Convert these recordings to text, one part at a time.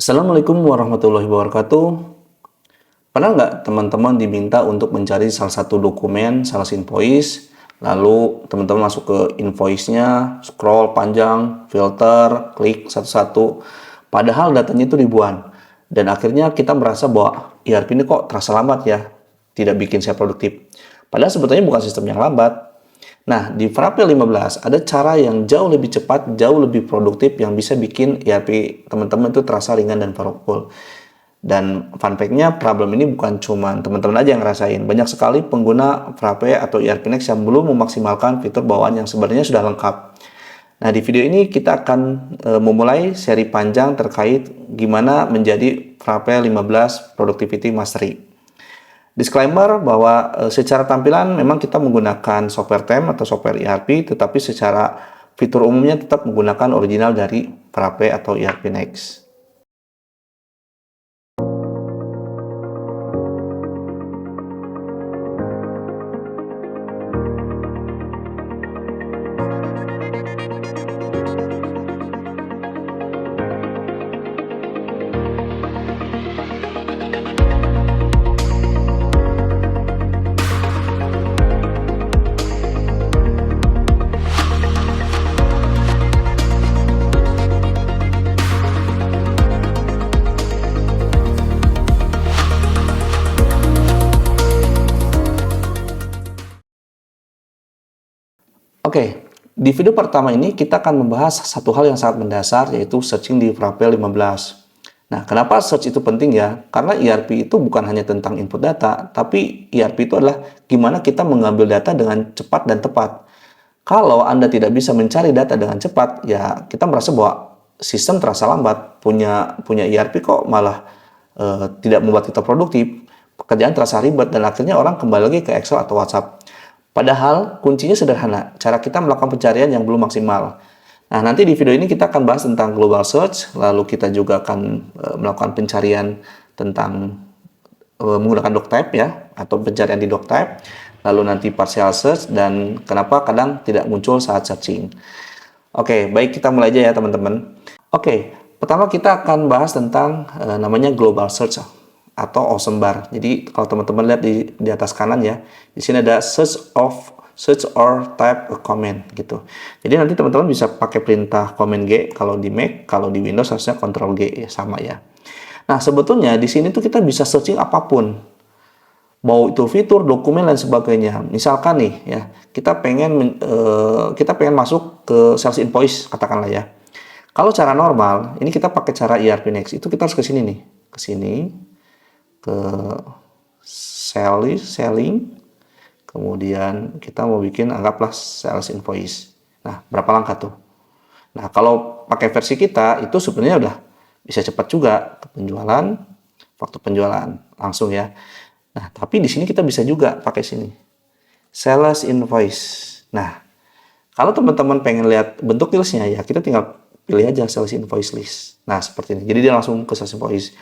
Assalamualaikum warahmatullahi wabarakatuh. Pernah nggak teman-teman diminta untuk mencari salah satu dokumen, sales invoice, lalu teman-teman masuk ke invoice-nya, scroll panjang, filter, klik satu-satu, padahal datanya itu ribuan. Dan akhirnya kita merasa bahwa ERP ini kok terasa lambat ya, tidak bikin saya produktif. Padahal sebetulnya bukan sistem yang lambat. Nah, di Frappe 15 ada cara yang jauh lebih cepat, jauh lebih produktif yang bisa bikin ERP teman-teman itu terasa ringan dan powerful. Dan fun fact-nya, problem ini bukan cuma teman-teman aja yang ngerasain. Banyak sekali pengguna Frappe atau ERP Next yang belum memaksimalkan fitur bawaan yang sebenarnya sudah lengkap. Nah, di video ini kita akan memulai seri panjang terkait gimana menjadi Frappe 15 Productivity Mastery. Disclaimer bahwa secara tampilan memang kita menggunakan software TEM atau software ERP, tetapi secara fitur umumnya tetap menggunakan original dari Frappe atau ERP Next. Oke, di video pertama ini kita akan membahas satu hal yang sangat mendasar, yaitu searching di Frappe 15. Nah, kenapa search itu penting ya? Karena ERP itu bukan hanya tentang input data, tapi ERP itu adalah gimana kita mengambil data dengan cepat dan tepat. Kalau Anda tidak bisa mencari data dengan cepat, ya kita merasa bahwa sistem terasa lambat. Punya ERP kok malah tidak membuat kita produktif. Pekerjaan terasa ribet dan akhirnya orang kembali lagi ke Excel atau WhatsApp. Padahal kuncinya sederhana, cara kita melakukan pencarian yang belum maksimal. Nah, nanti di video ini kita akan bahas tentang global search, lalu kita juga akan melakukan pencarian tentang menggunakan doctype ya, atau pencarian di doctype, lalu nanti partial search, dan kenapa kadang tidak muncul saat searching. Oke, baik, kita mulai aja ya teman-teman. Oke, pertama kita akan bahas tentang namanya global search atau awesome bar. Jadi kalau teman-teman lihat di atas kanan ya, di sini ada search or type a comment gitu. Jadi nanti teman-teman bisa pakai perintah command G kalau di Mac, kalau di Windows harusnya Ctrl G ya, sama ya. Nah, sebetulnya di sini tuh kita bisa searching apapun. Mau itu fitur, dokumen dan sebagainya. Misalkan nih ya, kita pengen masuk ke sales invoice katakanlah ya. Kalau cara normal, ini kita pakai cara ERP Next. Itu kita harus ke sini nih, ke sini, ke selling, kemudian kita mau bikin anggaplah sales invoice. Nah, berapa langkah tuh? Nah, kalau pakai versi kita itu sebenarnya udah bisa cepat juga ke penjualan, waktu penjualan langsung ya. Nah, tapi di sini kita bisa juga pakai sini sales invoice. Nah, kalau teman-teman pengen lihat bentuk listnya ya, kita tinggal pilih aja sales invoice list. Nah, seperti ini. Jadi dia langsung ke sales invoice.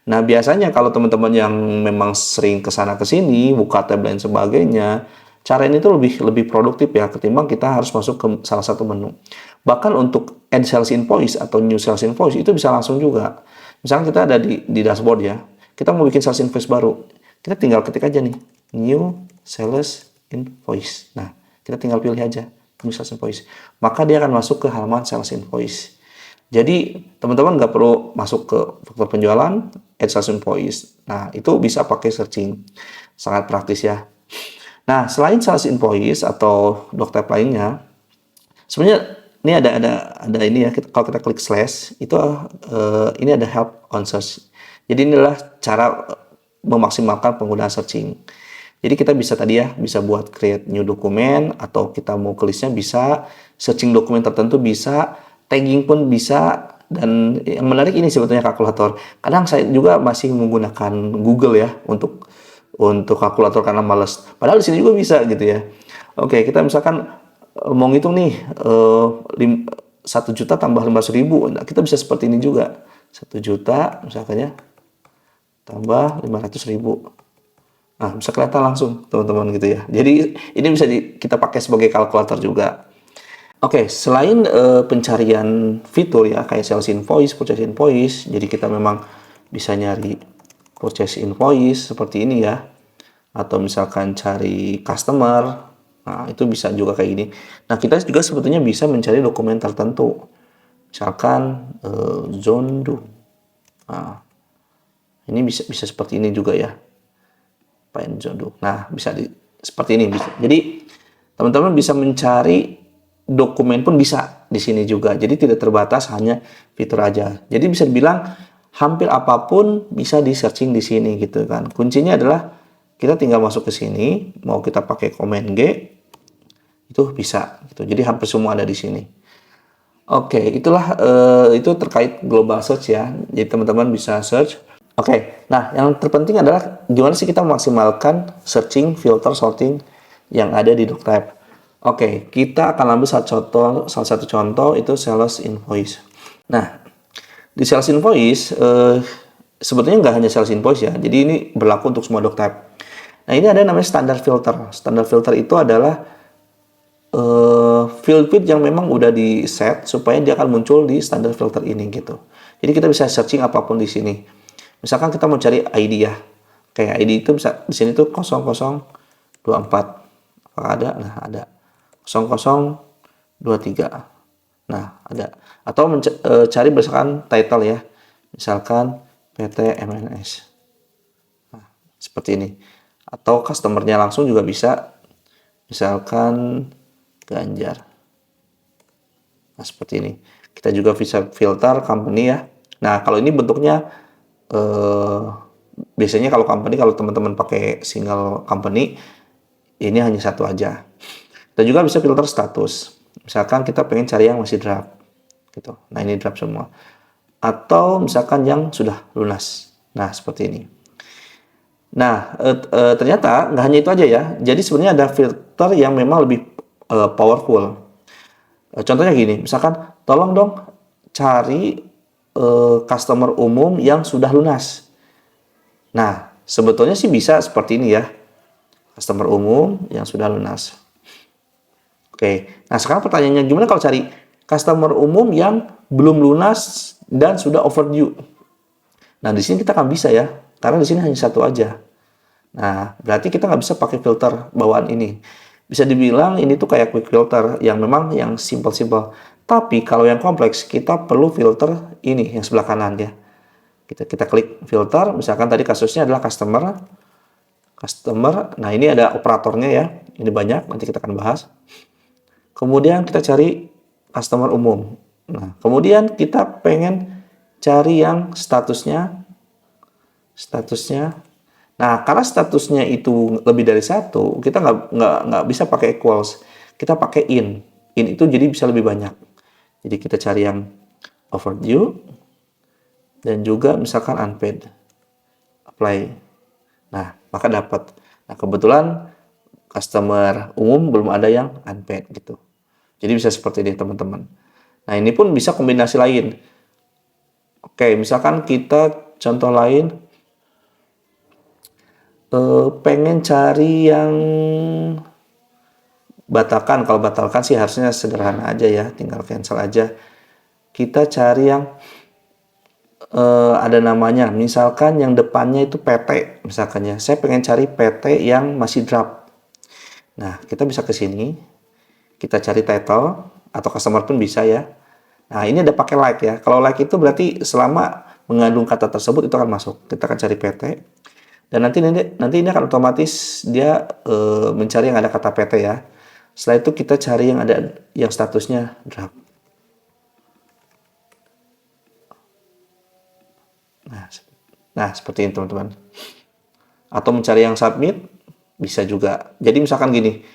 Nah, biasanya kalau teman-teman yang memang sering ke sana ke sini, buka tab dan sebagainya, cara ini tuh lebih produktif ya ketimbang kita harus masuk ke salah satu menu. Bahkan untuk add sales invoice atau new sales invoice itu bisa langsung juga. Misalnya kita ada di dashboard ya, kita mau bikin sales invoice baru, kita tinggal ketik aja nih, new sales invoice. Nah, kita tinggal pilih aja new sales invoice. Maka dia akan masuk ke halaman sales invoice. Jadi teman-teman nggak perlu masuk ke faktor penjualan, add sales invoice. Nah, itu bisa pakai searching, sangat praktis ya. Nah, selain sales invoice atau doctype lainnya, sebenarnya ini ada ini ya. Kalau kita klik slash itu ini ada help on search. Jadi inilah cara memaksimalkan penggunaan searching. Jadi kita bisa tadi ya, bisa buat create new dokumen, atau kita mau ke listnya bisa, searching dokumen tertentu bisa, tagging pun bisa. Dan yang menarik ini sebetulnya kalkulator. Kadang saya juga masih menggunakan Google ya untuk kalkulator karena males. Padahal di sini juga bisa gitu ya. Oke, kita misalkan mau ngitung nih 1 juta tambah 500.000. Nah, kita bisa seperti ini juga. 1 juta misalkan ya tambah 500.000. Nah, bisa kelihatan langsung teman-teman gitu ya. Jadi ini bisa kita pakai sebagai kalkulator juga. Oke, selain pencarian fitur ya kayak sales invoice, purchase invoice, jadi kita memang bisa nyari purchase invoice seperti ini ya, atau misalkan cari customer, nah itu bisa juga kayak gini. Nah kita juga sebetulnya bisa mencari dokumen tertentu, misalkan Zondu. Nah, ini bisa seperti ini juga ya, Find Zondu. Nah bisa seperti ini bisa. Jadi teman-teman bisa mencari dokumen pun bisa di sini juga. Jadi tidak terbatas hanya fitur aja. Jadi bisa dibilang hampir apapun bisa di searching di sini gitu kan. Kuncinya adalah kita tinggal masuk ke sini, mau kita pakai Command G itu bisa gitu. Jadi hampir semua ada di sini. Oke, itulah itu terkait global search ya. Jadi teman-teman bisa search. Oke, nah yang terpenting adalah gimana sih kita memaksimalkan searching, filter, sorting yang ada di DocType. Oke, kita akan ambil salah satu contoh itu sales invoice. Nah, di sales invoice sebetulnya nggak hanya sales invoice ya. Jadi ini berlaku untuk semua DocType. Nah, ini ada namanya standar filter. Standar filter itu adalah field yang memang udah di set supaya dia akan muncul di standar filter ini gitu. Jadi kita bisa searching apapun di sini. Misalkan kita mau cari ID ya. Kayak ID itu bisa di sini tuh 0024. Apakah ada? Nah, ada. 0023. Nah, ada. Atau cari berdasarkan title ya. Misalkan PT MNS. Nah, seperti ini. Atau customernya langsung juga bisa. Misalkan Ganjar. Nah, seperti ini. Kita juga bisa filter company ya. Nah, kalau ini bentuknya biasanya kalau company, kalau teman-teman pakai single company, ini hanya satu aja. Dan juga bisa filter status. Misalkan kita pengen cari yang masih draft. Gitu. Nah, ini draft semua. Atau misalkan yang sudah lunas. Nah, seperti ini. Nah, ternyata nggak hanya itu aja ya. Jadi sebenarnya ada filter yang memang lebih powerful. Contohnya gini, misalkan tolong dong cari customer umum yang sudah lunas. Nah, sebetulnya sih bisa seperti ini ya. Customer umum yang sudah lunas. Oke, nah sekarang pertanyaannya gimana kalau cari customer umum yang belum lunas dan sudah overdue? Nah, di sini kita kan bisa ya, karena di sini hanya satu aja. Nah, berarti kita nggak bisa pakai filter bawaan ini. Bisa dibilang ini tuh kayak quick filter yang memang yang simple-simple. Tapi kalau yang kompleks, kita perlu filter ini yang sebelah kanan ya. Kita klik filter, misalkan tadi kasusnya adalah customer. Nah ini ada operatornya ya, ini banyak, nanti kita akan bahas. Kemudian kita cari customer umum. Nah, kemudian kita pengen cari yang statusnya. Nah, karena statusnya itu lebih dari satu, kita nggak bisa pakai equals. Kita pakai in. In itu jadi bisa lebih banyak. Jadi kita cari yang overdue dan juga misalkan unpaid. Apply. Nah, maka dapat. Nah, kebetulan customer umum belum ada yang unpaid gitu. Jadi bisa seperti ini teman-teman. Nah, ini pun bisa kombinasi lain. Oke, misalkan kita contoh lain pengen cari yang batalkan. Kalau batalkan sih harusnya sederhana aja ya, tinggal cancel aja. Kita cari yang ada namanya, misalkan yang depannya itu PT, misalkan ya. Saya pengen cari PT yang masih draft. Nah, kita bisa ke sini, kita cari title atau customer pun bisa ya. Nah, ini ada pakai like ya. Kalau like itu berarti selama mengandung kata tersebut itu akan masuk. Kita akan cari PT. Dan nanti ini akan otomatis dia mencari yang ada kata PT ya. Setelah itu kita cari yang ada yang statusnya draft. Nah, seperti ini teman-teman. Atau mencari yang submit bisa juga. Jadi misalkan gini,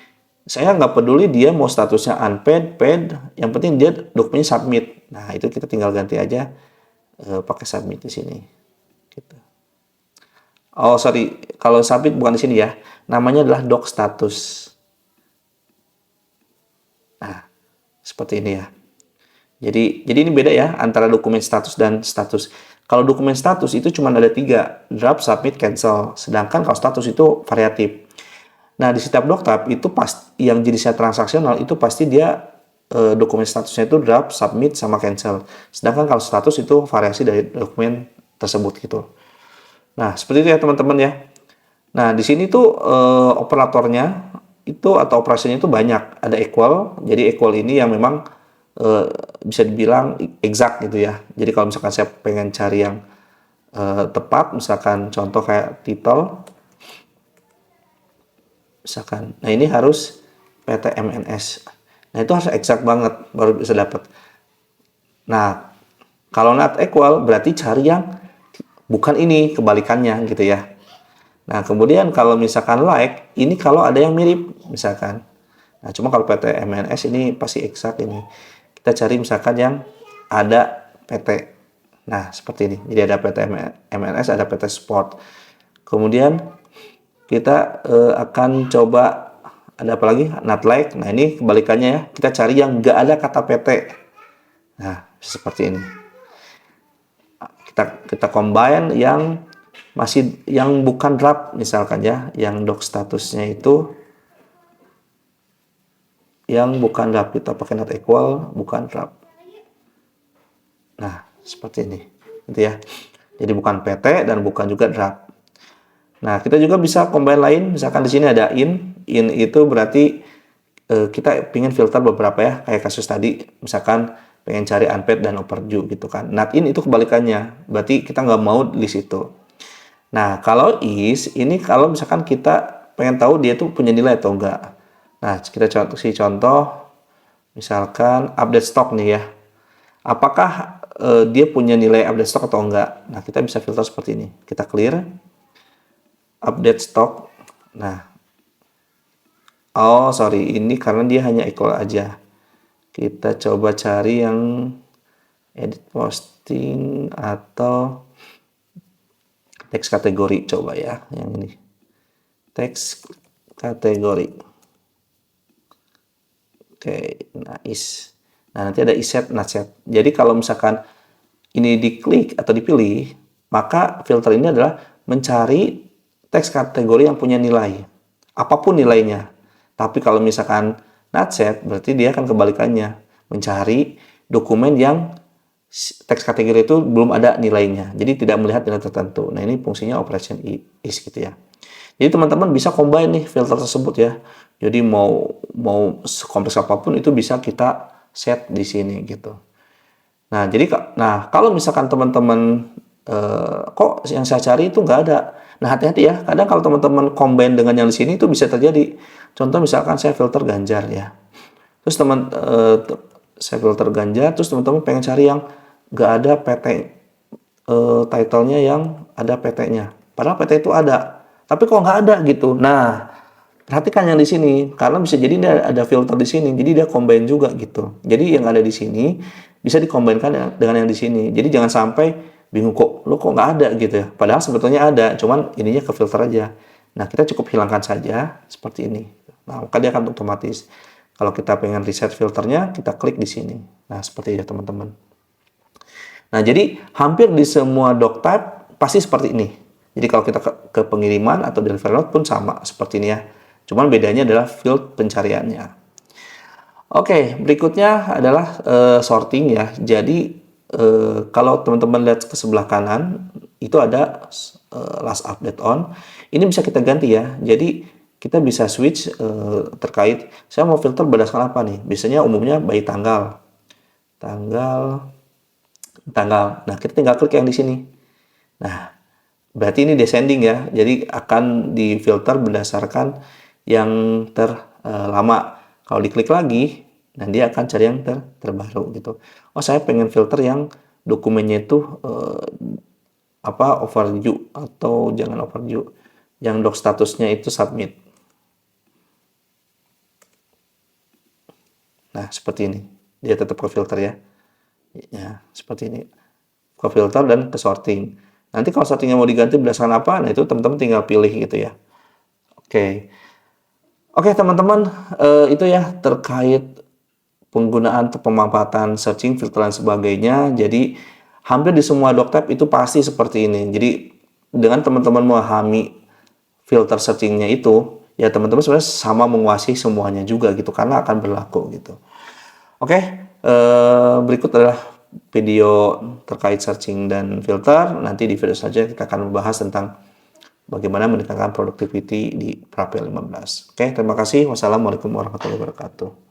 saya nggak peduli dia mau statusnya unpaid, paid, yang penting dia dokumennya submit. Nah, itu kita tinggal ganti aja pakai submit di sini. Gitu. Oh, sorry, kalau submit bukan di sini ya. Namanya adalah doc status. Nah, seperti ini ya. Jadi ini beda ya antara dokumen status dan status. Kalau dokumen status itu cuma ada 3, draft, submit, cancel. Sedangkan kalau status itu variatif. Nah, di setiap DocType itu yang jenisnya transaksional itu pasti dia dokumen statusnya itu draft, submit, sama cancel. Sedangkan kalau status itu variasi dari dokumen tersebut gitu. Nah, seperti itu ya teman-teman ya. Nah, di sini tuh operatornya itu atau operasinya itu banyak. Ada equal. Jadi equal ini yang memang bisa dibilang exact gitu ya. Jadi kalau misalkan saya pengen cari yang tepat, misalkan contoh kayak title, misalkan. Nah, ini harus PTMNS. Nah, itu harus exact banget baru bisa dapat. Nah, kalau not equal berarti cari yang bukan ini, kebalikannya gitu ya. Nah, kemudian kalau misalkan like, ini kalau ada yang mirip misalkan. Nah, cuma kalau PTMNS ini pasti exact ini. Kita cari misalkan yang ada PT. Nah, seperti ini. Jadi ada PTMNS, ada PT Sport. Kemudian kita akan coba ada apa lagi? Not like. Nah, ini kebalikannya ya. Kita cari yang nggak ada kata PT. Nah, seperti ini. Kita combine yang masih yang bukan draft misalkan ya, yang doc statusnya itu yang bukan draft, kita pakai not equal, bukan draft. Nah, seperti ini. Gitu ya. Jadi bukan PT dan bukan juga draft. Nah, kita juga bisa combine lain, misalkan di sini ada in. In itu berarti kita ingin filter beberapa ya, kayak kasus tadi, misalkan pengen cari unpaid dan overdue gitu kan. Not in itu kebalikannya, berarti kita nggak mau di situ. Nah, kalau is, ini kalau misalkan kita pengen tahu dia tuh punya nilai atau enggak. Nah, kita kasih contoh, misalkan update stock nih ya. Apakah dia punya nilai update stock atau enggak? Nah, kita bisa filter seperti ini. Kita clear, update stock. Nah, oh sorry, ini karena dia hanya equal aja. Kita coba cari yang edit posting atau teks kategori, coba ya yang ini, teks kategori. Oke, nice. Nah, nanti ada iset, not set. Jadi kalau misalkan ini diklik atau dipilih, maka filter ini adalah mencari teks kategori yang punya nilai apapun nilainya. Tapi kalau misalkan not set, berarti dia akan kebalikannya, mencari dokumen yang teks kategori itu belum ada nilainya, jadi tidak melihat nilai tertentu. Nah, ini fungsinya operation is gitu ya. Jadi teman-teman bisa combine nih filter tersebut ya. Jadi mau kompleks apapun itu bisa kita set di sini gitu. Nah, jadi kalau misalkan teman-teman kok yang saya cari itu nggak ada. Nah, hati-hati ya. Kadang kalau teman-teman combine dengan yang di sini itu bisa terjadi. Contoh misalkan saya filter Ganjar ya. Terus saya filter Ganjar, terus teman-teman pengen cari yang nggak ada PT title-nya yang ada PT-nya. Padahal PT itu ada, tapi kok nggak ada gitu. Nah, perhatikan yang di sini, karena bisa jadi dia ada filter di sini, jadi dia combine juga gitu. Jadi yang ada di sini bisa dikombainkan dengan yang di sini. Jadi jangan sampai bingung kok nggak ada gitu ya. Padahal sebetulnya ada, cuman ininya ke filter aja. Nah, kita cukup hilangkan saja seperti ini. Nah, maka dia akan otomatis. Kalau kita pengen reset filternya, kita klik di sini. Nah, seperti itu teman-teman. Nah, jadi hampir di semua doc type pasti seperti ini. Jadi kalau kita ke pengiriman atau delivery note pun sama seperti ini ya. Cuman bedanya adalah field pencariannya. Oke, berikutnya adalah sorting ya. Jadi kalau teman-teman lihat ke sebelah kanan, itu ada last update on. Ini bisa kita ganti ya. Jadi kita bisa switch terkait saya mau filter berdasarkan apa nih. Biasanya umumnya by tanggal. Nah, kita tinggal klik yang di sini. Nah, berarti ini descending ya. Jadi akan difilter berdasarkan yang terlama. Kalau diklik lagi, nah dia akan cari yang terbaru gitu. Oh, saya pengen filter yang dokumennya itu overdue atau jangan overdue. Yang doc statusnya itu submit. Nah, seperti ini. Dia tetap ke filter ya. Ya, seperti ini. Ke filter dan ke sorting. Nanti kalau sortingnya mau diganti berdasarkan apa, nah itu teman-teman tinggal pilih gitu ya. Oke teman-teman, itu ya terkait penggunaan atau pemanfaatan searching, filter dan sebagainya. Jadi hampir di semua doc type itu pasti seperti ini. Jadi dengan teman-teman memahami filter searchingnya itu, ya teman-teman sebenarnya sama menguasai semuanya juga gitu, karena akan berlaku gitu. Oke, berikut adalah video terkait searching dan filter. Nanti di video selanjutnya kita akan membahas tentang bagaimana meningkatkan productivity di Prapel 15. Oke, terima kasih. Wassalamualaikum warahmatullahi wabarakatuh.